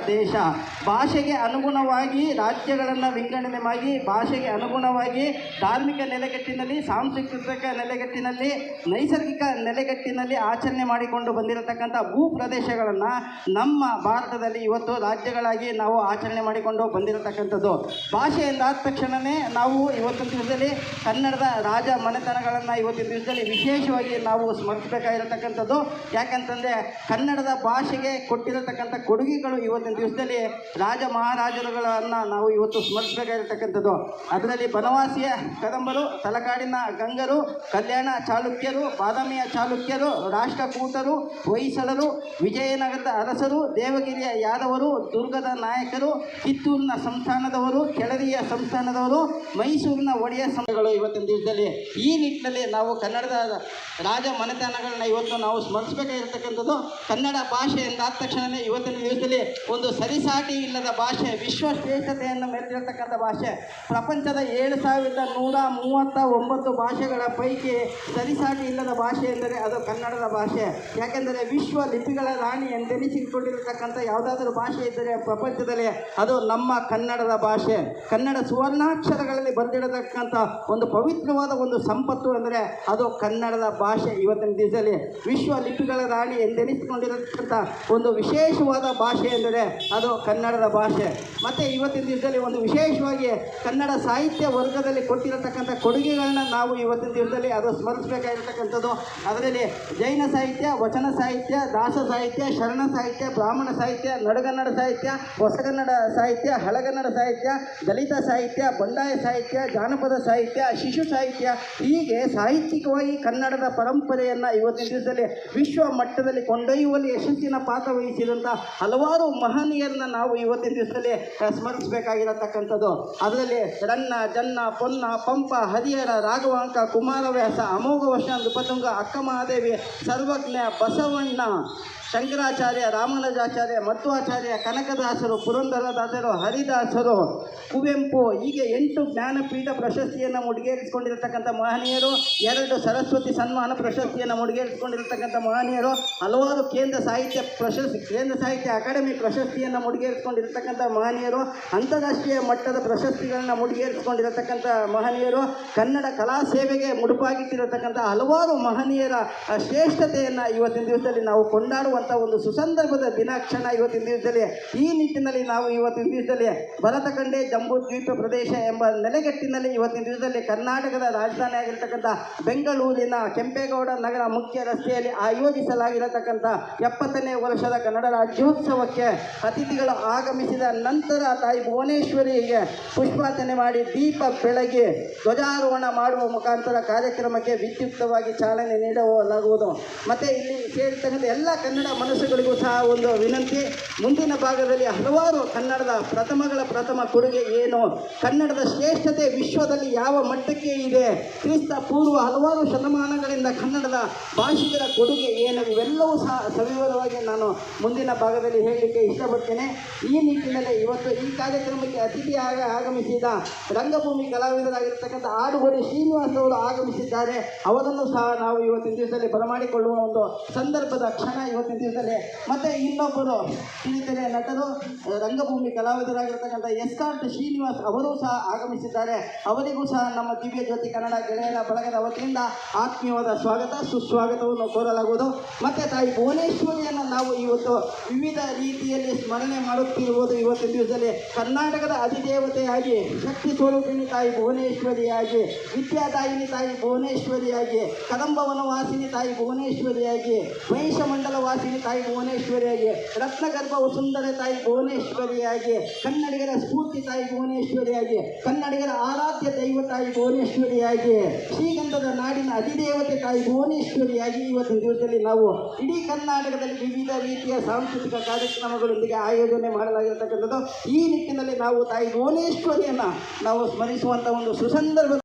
ದೇಶ ಭಾಷೆಗೆ ಅನುಗುಣವಾಗಿ ರಾಜ್ಯಗಳನ್ನು ವಿಂಗಡಣೆ ಮಾಡಿ ಭಾಷೆಗೆ ಅನುಗುಣವಾಗಿ ಧಾರ್ಮಿಕ ನೆಲೆಗಟ್ಟಿನಲ್ಲಿ, ಸಾಂಸ್ಕೃತಿಕ ನೆಲೆಗಟ್ಟಿನಲ್ಲಿ, ನೈಸರ್ಗಿಕ ನೆಲೆಗಟ್ಟಿನಲ್ಲಿ ಆಚರಣೆ ಮಾಡಿಕೊಂಡು ಬಂದಿರತಕ್ಕಂಥ ಭೂ ಪ್ರದೇಶಗಳನ್ನು ನಮ್ಮ ಭಾರತದಲ್ಲಿ ಇವತ್ತು ರಾಜ್ಯಗಳಾಗಿ ನಾವು ಆಚರಣೆ ಮಾಡಿಕೊಂಡು ಬಂದಿರತಕ್ಕಂಥದ್ದು. ಭಾಷೆ ಎಂದಾದ ತಕ್ಷಣವೇ ನಾವು ಇವತ್ತಿನ ದಿವಸದಲ್ಲಿ ಕನ್ನಡದ ರಾಜ ಮನೆತನಗಳನ್ನು ಇವತ್ತಿನ ದಿವಸದಲ್ಲಿ ವಿಶೇಷವಾಗಿ ನಾವು ಸ್ಮರಿಸಬೇಕಾಗಿರತಕ್ಕಂಥದ್ದು. ಯಾಕಂತಂದರೆ ಕನ್ನಡದ ಭಾಷೆಗೆ ಕೊಟ್ಟಿರತಕ್ಕಂಥ ಕೊಡುಗೆಗಳು ಇವತ್ತಿನ ದಿವಸದಲ್ಲಿ ರಾಜ ಮಹಾರಾಜರುಗಳನ್ನು ನಾವು ಇವತ್ತು ಸ್ಮರಿಸಬೇಕಾಗಿರ್ತಕ್ಕಂಥದ್ದು. ಅದರಲ್ಲಿ ಬನವಾಸಿಯ ಕದಂಬರು, ತಲಕಾಡಿನ ಗಂಗರು, ಕಲ್ಯಾಣ ಚಾಲುಕ್ಯರು, ಬಾದಾಮಿಯ ಚಾಲುಕ್ಯರು, ರಾಷ್ಟ್ರಕೂಟರು, ಹೊಯ್ಸಳರು, ವಿಜಯನಗರದ ಅರಸರು, ದೇವಗಿರಿಯ ಯಾದವರು, ದುರ್ಗದ ನಾಯಕರು, ಕಿತ್ತೂರಿನ ಸಂಸ್ಥಾನದವರು, ಕೆಳದಿಯ ಸಂಸ್ಥಾನದವರು, ಮೈಸೂರಿನ ಒಡೆಯ ಸಂಸ್ಥೆಗಳು ಇವತ್ತಿನ ದಿವಸದಲ್ಲಿ ಈ ನಿಟ್ಟಿನಲ್ಲಿ ನಾವು ಕನ್ನಡದ ರಾಜ ಮನೆತನಗಳನ್ನ ಇವತ್ತು ನಾವು ಸ್ಮರಿಸಬೇಕಾಗಿರ್ತಕ್ಕಂಥದ್ದು. ಕನ್ನಡ ಭಾಷೆ ಎಂದಾದ ತಕ್ಷಣವೇ ಇವತ್ತಿನ ದಿವಸದಲ್ಲಿ ಒಂದು ಸರಿಸಾಟಿ ಇಲ್ಲದ ಭಾಷೆ, ವಿಶ್ವಶ್ರೇಷ್ಠತೆಯನ್ನು ಮೆರೆದಿರತಕ್ಕಂಥ ಭಾಷೆ. ಪ್ರಪಂಚದ 7139 ಭಾಷೆಗಳ ಪೈಕಿ ಸರಿಸಾಟಿ ಇಲ್ಲದ ಭಾಷೆ ಎಂದರೆ ಅದು ಕನ್ನಡದ ಭಾಷೆ. ಯಾಕೆಂದರೆ ವಿಶ್ವ ಲಿಪಿಗಳ ರಾಣಿ ಎಂದೆನಿಸಿಕೊಂಡಿರತಕ್ಕಂಥ ಯಾವುದಾದ್ರೂ ಭಾಷೆ ಇದ್ದರೆ ಪ್ರಪಂಚದಲ್ಲಿ ಅದು ನಮ್ಮ ಕನ್ನಡದ ಭಾಷೆ. ಕನ್ನಡ ಸುವರ್ಣಾಕ್ಷರಗಳಲ್ಲಿ ಬರೆದಿರತಕ್ಕಂಥ ಒಂದು ಪವಿತ್ರವಾದ ಒಂದು ಸಂಪತ್ತು ಅಂದರೆ ಅದು ಕನ್ನಡದ ಭಾಷೆ. ಇವತ್ತಿನ ದಿವಸದಲ್ಲಿ ವಿಶ್ವ ಲಿಪಿಗಳ ರಾಣಿ ಎಂದೆನಿಸಿಕೊಂಡಿರತಕ್ಕಂಥ ಒಂದು ವಿಶೇಷವಾದ ಭಾಷೆ ಎಂದರೆ ಅದು ಕನ್ನಡದ ಭಾಷೆ. ಮತ್ತು ಇವತ್ತಿನ ದಿವಸದಲ್ಲಿ ಒಂದು ವಿಶೇಷವಾಗಿ ಕನ್ನಡ ಸಾಹಿತ್ಯ ವರ್ಗದಲ್ಲಿ ಕೊಟ್ಟಿರತಕ್ಕಂಥ ಕೊಡುಗೆಗಳನ್ನ ನಾವು ಇವತ್ತಿನ ದಿವಸದಲ್ಲಿ ಅದು ಸ್ಮರಿಸಬೇಕಾಗಿರ್ತಕ್ಕಂಥದ್ದು. ಅದರಲ್ಲಿ ಜೈನ ಸಾಹಿತ್ಯ, ವಚನ ಸಾಹಿತ್ಯ, ದಾಸ ಸಾಹಿತ್ಯ, ಶರಣ ಸಾಹಿತ್ಯ, ಬ್ರಾಹ್ಮಣ ಸಾಹಿತ್ಯ, ನಡುಗನ್ನಡ ಸಾಹಿತ್ಯ, ಹೊಸಗನ್ನಡ ಸಾಹಿತ್ಯ, ಹಳಗನ್ನಡ ಸಾಹಿತ್ಯ, ದಲಿತ ಸಾಹಿತ್ಯ, ಬಂಡಾಯ ಸಾಹಿತ್ಯ, ಜಾನಪದ ಸಾಹಿತ್ಯ, ಶಿಶು ಸಾಹಿತ್ಯ, ಹೀಗೆ ಸಾಹಿತ್ಯಿಕವಾಗಿ ಕನ್ನಡದ ಪರಂಪರೆಯನ್ನು ಇವತ್ತಿನ ದಿವಸದಲ್ಲಿ ವಿಶ್ವ ಮಟ್ಟದಲ್ಲಿ ಕೊಂಡೊಯ್ಯುವಲ್ಲಿ ಯಶಸ್ಸಿನ ಪಾತ್ರ ವಹಿಸಿದಂಥ ಹಲವಾರು ಮಹನೀಯರನ್ನ ನಾವು ಇವತ್ತಿನ ದಿವಸದಲ್ಲಿ ಸ್ಮರಿಸಬೇಕಾಗಿರತಕ್ಕಂಥದ್ದು. ಅದರಲ್ಲಿ ರನ್ನ, ಜನ್ನ, ಪೊನ್ನ, ಪಂಪ, ಹರಿಹರ, ರಾಘವಾಂಕ, ಕುಮಾರವ್ಯಾಸ, ಅಮೋಘವಶ, ನೃಪತುಂಗ, ಅಕ್ಕ ಮಹಾದೇವಿ, ಸರ್ವಜ್ಞ, ಬಸವಣ್ಣ, ಶಂಕರಾಚಾರ್ಯ, ರಾಮಾನುಜಾಚಾರ್ಯ, ಮಧ್ವಾಚಾರ್ಯ, ಕನಕದಾಸರು, ಪುರಂದರದಾಸರು, ಹರಿದಾಸರು, ಕುವೆಂಪು, ಹೀಗೆ 8 ಜ್ಞಾನಪೀಠ ಪ್ರಶಸ್ತಿಯನ್ನು ಮುಡಿಗೇರಿಸಿಕೊಂಡಿರತಕ್ಕಂಥ ಮಹನೀಯರು, 2 ಸರಸ್ವತಿ ಸನ್ಮಾನ ಪ್ರಶಸ್ತಿಯನ್ನು ಮುಡಿಗೇರಿಸಿಕೊಂಡಿರತಕ್ಕಂಥ ಮಹನೀಯರು, ಹಲವಾರು ಕೇಂದ್ರ ಸಾಹಿತ್ಯ ಪ್ರಶಸ್ತಿ, ಕೇಂದ್ರ ಸಾಹಿತ್ಯ ಅಕಾಡೆಮಿ ಪ್ರಶಸ್ತಿಯನ್ನು ಮುಡಿಗೇರಿಸಿಕೊಂಡಿರತಕ್ಕಂಥ ಮಹನೀಯರು, ಅಂತಾರಾಷ್ಟ್ರೀಯ ಮಟ್ಟದ ಪ್ರಶಸ್ತಿಗಳನ್ನು ಮುಡಿಗೇರಿಸಿಕೊಂಡಿರತಕ್ಕಂಥ ಮಹನೀಯರು, ಕನ್ನಡ ಕಲಾ ಸೇವೆಗೆ ಮುಡುಪಾಗಿಟ್ಟಿರತಕ್ಕಂಥ ಹಲವಾರು ಮಹನೀಯರ ಶ್ರೇಷ್ಠತೆಯನ್ನು ಇವತ್ತಿನ ದಿವಸದಲ್ಲಿ ನಾವು ಕೊಂಡಾಡುವ ಒಂದು ಸುಸಂದರ್ಭದ ದಿನಾಕ್ಷಣ ಇವತ್ತಿನ ದಿವಸದಲ್ಲಿ. ಈ ನಿಟ್ಟಿನಲ್ಲಿ ನಾವು ಇವತ್ತಿನ ದಿವಸದಲ್ಲಿ ಭರತಖಂಡೆ ಜಂಬೂ ದ್ವೀಪ ಪ್ರದೇಶ ಎಂಬ ನೆಲೆಗಟ್ಟಿನಲ್ಲಿ ಇವತ್ತಿನ ದಿವಸದಲ್ಲಿ ಕರ್ನಾಟಕದ ರಾಜಧಾನಿ ಆಗಿರತಕ್ಕಂಥ ಬೆಂಗಳೂರಿನ ಕೆಂಪೇಗೌಡ ನಗರ ಮುಖ್ಯ ರಸ್ತೆಯಲ್ಲಿ ಆಯೋಜಿಸಲಾಗಿರತಕ್ಕಂಥ 70ನೇ ವರ್ಷದ ಕನ್ನಡ ರಾಜ್ಯೋತ್ಸವಕ್ಕೆ ಅತಿಥಿಗಳು ಆಗಮಿಸಿದ ನಂತರ ತಾಯಿ ಭುವನೇಶ್ವರಿಗೆ ಪುಷ್ಪಾರ್ಚನೆ ಮಾಡಿ ದೀಪ ಬೆಳಗಿ ಧ್ವಜಾರೋಹಣ ಮಾಡುವ ಮುಖಾಂತರ ಕಾರ್ಯಕ್ರಮಕ್ಕೆ ವಿದ್ಯುಕ್ತವಾಗಿ ಚಾಲನೆ ನೀಡಲಾಗುವುದು. ಮತ್ತು ಇಲ್ಲಿ ಸೇರಿರ್ತಕ್ಕಂಥ ಎಲ್ಲ ಕನ್ನಡ ಮನಸ್ಸುಗಳಿಗೂ ಸಹ ಒಂದು ವಿನಂತಿ, ಮುಂದಿನ ಭಾಗದಲ್ಲಿ ಹಲವಾರು ಕನ್ನಡದ ಪ್ರಥಮ ಕೊಡುಗೆ ಏನು, ಕನ್ನಡದ ಶ್ರೇಷ್ಠತೆ ವಿಶ್ವದಲ್ಲಿ ಯಾವ ಮಟ್ಟಕ್ಕೆ ಇದೆ, ಕ್ರಿಸ್ತ ಪೂರ್ವ ಹಲವಾರು ಶತಮಾನಗಳಿಂದ ಕನ್ನಡದ ಭಾಷಿಗರ ಕೊಡುಗೆ ಏನು, ಇವೆಲ್ಲವೂ ಸಹ ಸವಿವರವಾಗಿ ನಾನು ಮುಂದಿನ ಭಾಗದಲ್ಲಿ ಹೇಳಲಿಕ್ಕೆ ಇಷ್ಟಪಡ್ತೇನೆ. ಈ ನಿಟ್ಟಿನಲ್ಲಿ ಇವತ್ತು ಈ ಕಾರ್ಯಕ್ರಮಕ್ಕೆ ಅತಿಥಿಯಾಗಿ ಆಗಮಿಸಿದ ರಂಗಭೂಮಿ ಕಲಾವಿದರಾಗಿರ್ತಕ್ಕಂಥ ಆಡುಗೋಡಿ ಶ್ರೀನಿವಾಸ್ ಅವರು ಆಗಮಿಸಿದ್ದಾರೆ. ಅವರನ್ನು ಸಹ ನಾವು ಇವತ್ತಿನ ದಿವಸದಲ್ಲಿ ಬರಮಾಡಿಕೊಳ್ಳುವ ಒಂದು ಸಂದರ್ಭದ ಕ್ಷಣ ಇವತ್ತಿನ ದಿವಸದಲ್ಲಿ. ಮತ್ತು ಇನ್ನೊಬ್ಬರು ಕಿರಿತೆರೆ ನಟರು, ರಂಗಭೂಮಿ ಕಲಾವಿದರಾಗಿರ್ತಕ್ಕಂಥ ಎಸ್ಕಾರ್ಟ್ ಶ್ರೀನಿವಾಸ್ ಅವರು ಸಹ ಆಗಮಿಸಿದ್ದಾರೆ. ಅವರಿಗೂ ಸಹ ನಮ್ಮ ದಿವ್ಯ ಜ್ಯೋತಿ ಕನ್ನಡ ಗೆಳೆಯರ ಬಳಗದ ವತಿಯಿಂದ ಆತ್ಮೀಯವಾದ ಸ್ವಾಗತ ಸುಸ್ವಾಗತವನ್ನು ಕೋರಲಾಗುವುದು. ಮತ್ತು ತಾಯಿ ಭುವನೇಶ್ವರಿಯನ್ನು ನಾವು ಇವತ್ತು ವಿವಿಧ ರೀತಿಯಲ್ಲಿ ಸ್ಮರಣೆ ಮಾಡುತ್ತಿರುವುದು. ಇವತ್ತಿನ ದಿವಸದಲ್ಲಿ ಕರ್ನಾಟಕದ ಅಧಿದೇವತೆಯಾಗಿ, ಶಕ್ತಿ ಸ್ವರೂಪಿಣಿ ತಾಯಿ ಭುವನೇಶ್ವರಿಯಾಗಿ, ವಿದ್ಯಾದಾಯಿನಿ ತಾಯಿ ಭುವನೇಶ್ವರಿಯಾಗಿ, ಕದಂಬವನವಾಸಿನಿ ತಾಯಿ ಭುವನೇಶ್ವರಿಯಾಗಿ, ಮಹಿಷಮಂಡಲ ವಾಸಿನಿ ತಾಯಿ ಭುವನೇಶ್ವರಿಯಾಗಿ, ರತ್ನಗರ್ಭ ವಸುಂಧರೆ ತಾಯಿ ಭುವನೇಶ್ವರಿಯಾಗಿ, ಕನ್ನಡಿಗರ ಸ್ಫೂರ್ತಿ ತಾಯಿ ಭುವನೇಶ್ವರಿಯಾಗಿ, ಕನ್ನಡಿಗರ ಆರಾಧ್ಯ ದೈವ ತಾಯಿ ಭುವನೇಶ್ವರಿಯಾಗಿ, ಶ್ರೀಗಂಧದ ನಾಡಿನ ಅಧಿದೇವತೆ ತಾಯಿ ಭುವನೇಶ್ವರಿಯಾಗಿ ಇವತ್ತಿನ ದಿವಸದಲ್ಲಿ ನಾವು ಇಡೀ ಕರ್ನಾಟಕದಲ್ಲಿ ವಿವಿಧ ರೀತಿಯ ಸಾಂಸ್ಕೃತಿಕ ಕಾರ್ಯಕ್ರಮಗಳೊಂದಿಗೆ ಆಯೋಜನೆ ಮಾಡಲಾಗಿರತಕ್ಕಂಥದ್ದು. ಈ ನಿಟ್ಟಿನಲ್ಲಿ ನಾವು ತಾಯಿ ಭುವನೇಶ್ವರಿಯನ್ನು ನಾವು ಸ್ಮರಿಸುವಂಥ ಒಂದು ಸುಸಂದರ್ಭ